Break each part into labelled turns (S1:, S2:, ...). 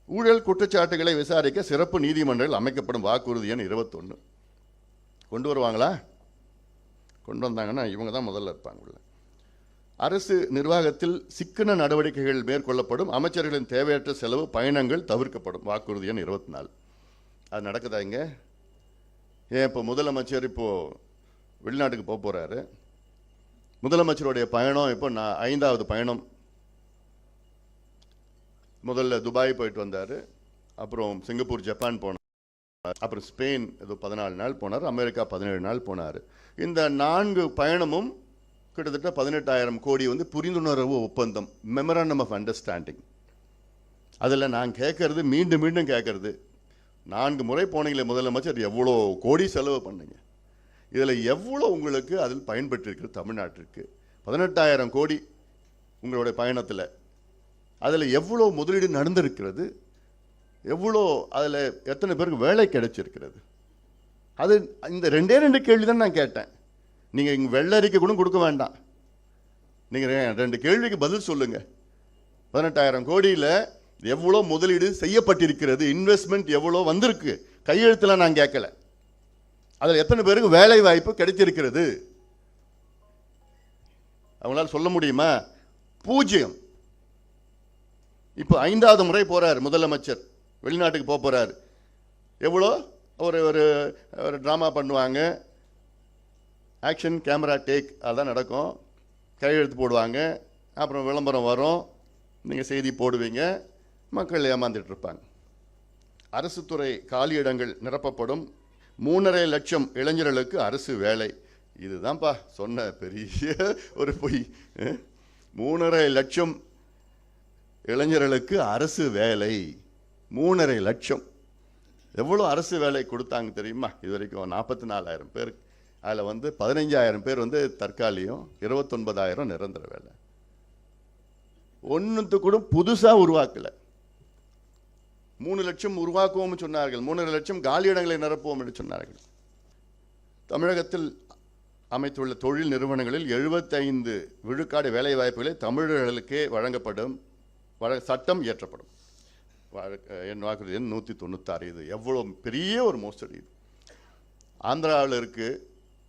S1: ஊழல் குற்றச்சாட்டுகளை விசாரிக்க சிறப்பு நீதிமன்றங்கள் அமைக்கப்படும். வாக்குறுதி எண் 21 கொண்டு வருவாங்களா? கொண்டு வந்தாங்கன்னா இவங்க தான் முதல்ல இருப்பாங்க. அரசு நிர்வாகத்தில் சிக்கன நடவடிக்கைகள் மேற்கொள்ளப்படும். அமைச்சர்களின் தேவையற்ற செலவு பயணங்கள் தவிர்க்கப்படும். வாக்குறுதி எண் 24. அது நடக்குதா இங்க? ஏன் இப்போ முதலமைச்சர் இப்போ வெளிநாட்டுக்கு போக போறாரு. முதலமைச்சருடைய பயணம் இப்போ 5வது பயணம். முதல்ல துபாய் போயிட்டு வந்தார், அப்புறம் சிங்கப்பூர், ஜப்பான் போனார், அப்புறம் ஸ்பெயின் ஏதோ 14 நாள் போனார், அமெரிக்கா 17 நாள் போனார். இந்த 4 பயணமும் கிட்டத்தட்ட 18,000 கோடி புரிந்துணர்வு ஒப்பந்தம், மெமராண்டம் ஆஃப் அண்டர்ஸ்டாண்டிங். அதில் நான் கேட்கறது, மீண்டும் மீண்டும் கேட்கறது, 4 முறை போனீங்களே முதலமைச்சர், எவ்வளோ கோடி செலவு பண்ணீங்க? இதில் எவ்வளோ உங்களுக்கு அதில் பயன்பெற்றிருக்கு? தமிழ்நாட்டிற்கு 18,000 கோடி உங்களுடைய பயணத்தில், அதில் எவ்வளோ முதலீடு நடந்திருக்கிறது? எவ்வளோ அதில் எத்தனை பேருக்கு வேலை கிடைச்சிருக்கிறது? அது இந்த 2 கேள்வி தான் நான் கேட்டேன். நீங்கள் இங்கே வெள்ளரிக்கை கூட கொடுக்க வேண்டாம், நீங்கள் 2 கேள்விக்கு பதில் சொல்லுங்கள். 18,000 கோடியில் எவ்வளோ முதலீடு செய்யப்பட்டிருக்கிறது? இன்வெஸ்ட்மெண்ட் எவ்வளோ வந்திருக்கு? கையெழுத்தில் நான் கேட்கல. அதில் எத்தனை பேருக்கு வேலை வாய்ப்பு கிடைத்திருக்கிறது? அவங்களால சொல்ல முடியுமா? 0. இப்போ 5வது முறை போறார் முதலமைச்சர், வெளிநாட்டுக்கு போறார். எவ்வளோ ஒரு ட்ராமா பண்ணுவாங்க, ஆக்ஷன் கேமரா டேக், அதான் நடக்கும். கையெழுத்து போடுவாங்க, அப்புறம் விளம்பரம் வரும், நீங்கள் செய்தி போடுவீங்க, மக்கள் ஏமாந்துட்டு இருப்பாங்க. அரசு துறை காலியிடங்கள் நிரப்பப்படும். 3.5 லட்சம் இளைஞர்களுக்கு அரசு வேலை. இதுதான்ப்பா சொன்ன பெரிய ஒரு பொய். 3.5 லட்சம் இளைஞர்களுக்கு அரசு வேலை. 3.5 லட்சம். எவ்வளோ அரசு வேலை கொடுத்தாங்க தெரியுமா? இது வரைக்கும் 44,000 பேர். அதில் 15,000 பேர் தற்காலிகம், 29,000 நிரந்தர வேலை. ஒன்றுத்து கூட புதுசாக உருவாக்கலை. 3 லட்சம் உருவாக்குவோம் சொன்னார்கள், 3.5 லட்சம் காலியிடங்களை நிரப்புவோம் என்று சொன்னார்கள். தமிழகத்தில் அமைத்துள்ள தொழில் நிறுவனங்களில் 75 விழுக்காடு வேலை வாய்ப்புகளை தமிழர்களுக்கே வழங்கப்படும். சட்டம் இயற்றப்படும். என் வாக்குறுதி 196. இது எவ்வளோ பெரிய ஒரு மோசடி! ஆந்திராவில் இருக்குது,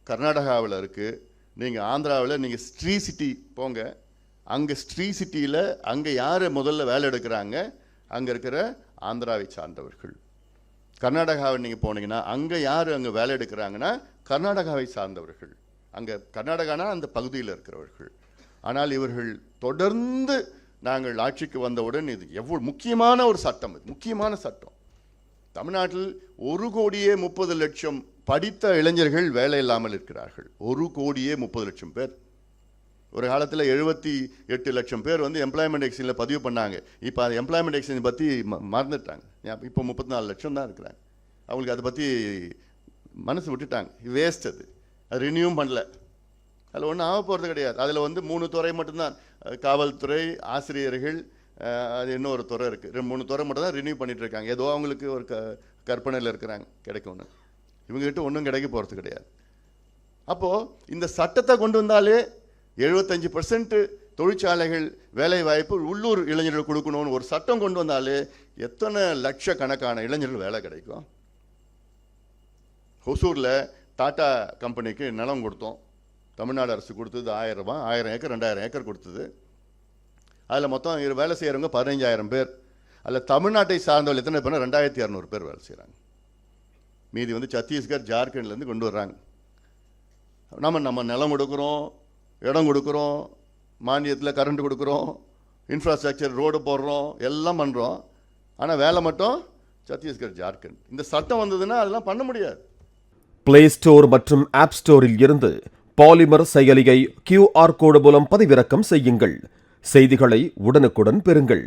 S1: கர்நாடகாவில் இருக்குது. நீங்கள் ஆந்திராவில் நீங்கள் ஸ்ரீ சிட்டி போங்க, அங்கே ஸ்ரீ சிட்டியில் அங்கே யார் முதல்ல வேலை எடுக்கிறாங்க? அங்கே இருக்கிற ஆந்திராவை சார்ந்தவர்கள். கர்நாடகாவை நீங்கள் போனீங்கன்னா அங்கே யார் அங்கே வேலை எடுக்கிறாங்கன்னா கர்நாடகாவை சார்ந்தவர்கள். அங்கே கர்நாடகானா அந்த பகுதியில் இருக்கிறவர்கள். ஆனால் இவர்கள் தொடர்ந்து, நாங்கள் ஆட்சிக்கு வந்தவுடன், இது எவ்வளோ முக்கியமான ஒரு சட்டம், இது முக்கியமான சட்டம். தமிழ்நாட்டில் 1,30,00,000 படித்த இளைஞர்கள் வேலை இல்லாமல் இருக்கிறார்கள். 1,30,00,000 பேர். ஒரு காலத்தில் 78 லட்சம் பேர் எம்ப்ளாய்மெண்ட் எக்ஸ்சேஞ்சில் பதிவு பண்ணாங்க. இப்போ அது எம்ப்ளாய்மெண்ட் எக்ஸ்சேஞ்ச் பற்றி மறந்துட்டாங்க. இப்போ 34 லட்சம் தான் இருக்கிறாங்க. அவங்களுக்கு அதை பற்றி மனசு விட்டுட்டாங்க. வேஸ்ட். அது ரினியூவும் பண்ணல. அதில் ஒன்றும் ஆக போகிறது கிடையாது. அதில் 3 துறை மட்டும்தான், காவல்துறை, ஆசிரியர்கள், அது இன்னொரு துறை இருக்குது. 3 துறை மட்டும் தான் ரினியூ பண்ணிட்டு இருக்காங்க. ஏதோ அவங்களுக்கு ஒரு கற்பனையில் இருக்கிறாங்க கிடைக்கும்னு. இவங்ககிட்ட ஒன்றும் கிடைக்க போகிறது கிடையாது. அப்போது இந்த சட்டத்தை கொண்டு வந்தாலே 75% தொழிற்சாலைகள் வேலை வாய்ப்பு உள்ளூர் இளைஞர்கள் கொடுக்கணும்னு ஒரு சட்டம் கொண்டு வந்தாலே எத்தனை லட்சக்கணக்கான இளைஞர்கள் வேலை கிடைக்கும்? ஹொசூரில் டாடா கம்பெனிக்கு நிலம் கொடுத்தோம். தமிழ்நாடு அரசு கொடுத்தது 1000 ரூபாய், 1000 ஏக்கர் 2000 ஏக்கர் கொடுத்தது. அதில் மொத்தம் வேலை செய்கிறவங்க 15,000 பேர். அதில் தமிழ்நாட்டை சார்ந்தவர்கள் எத்தனை பேர்? 2,200 பேர் வேலை செய்கிறாங்க. மீதி சத்தீஸ்கர், ஜார்க்கண்ட்லேருந்து கொண்டு வர்றாங்க. நம்ம நிலம் கொடுக்குறோம், இடம் கொடுக்குறோம், மானியத்தில் கரண்ட் கொடுக்குறோம், இன்ஃப்ராஸ்ட்ரக்சர் ரோடு போடுறோம், எல்லாம் பண்ணுறோம். ஆனால் வேலை மட்டும் சத்தீஸ்கர், ஜார்க்கண்ட். இந்த சட்டம் வந்ததுன்னா அதெல்லாம் பண்ண முடியாது.
S2: பிளே ஸ்டோர் மற்றும் ஆப் ஸ்டோரில் இருந்து பாலிமர் செயலியை QR கோடு மூலம் பதிவிறக்கம் செய்யுங்கள். செய்திகளை உடனுக்குடன் பெறுங்கள்.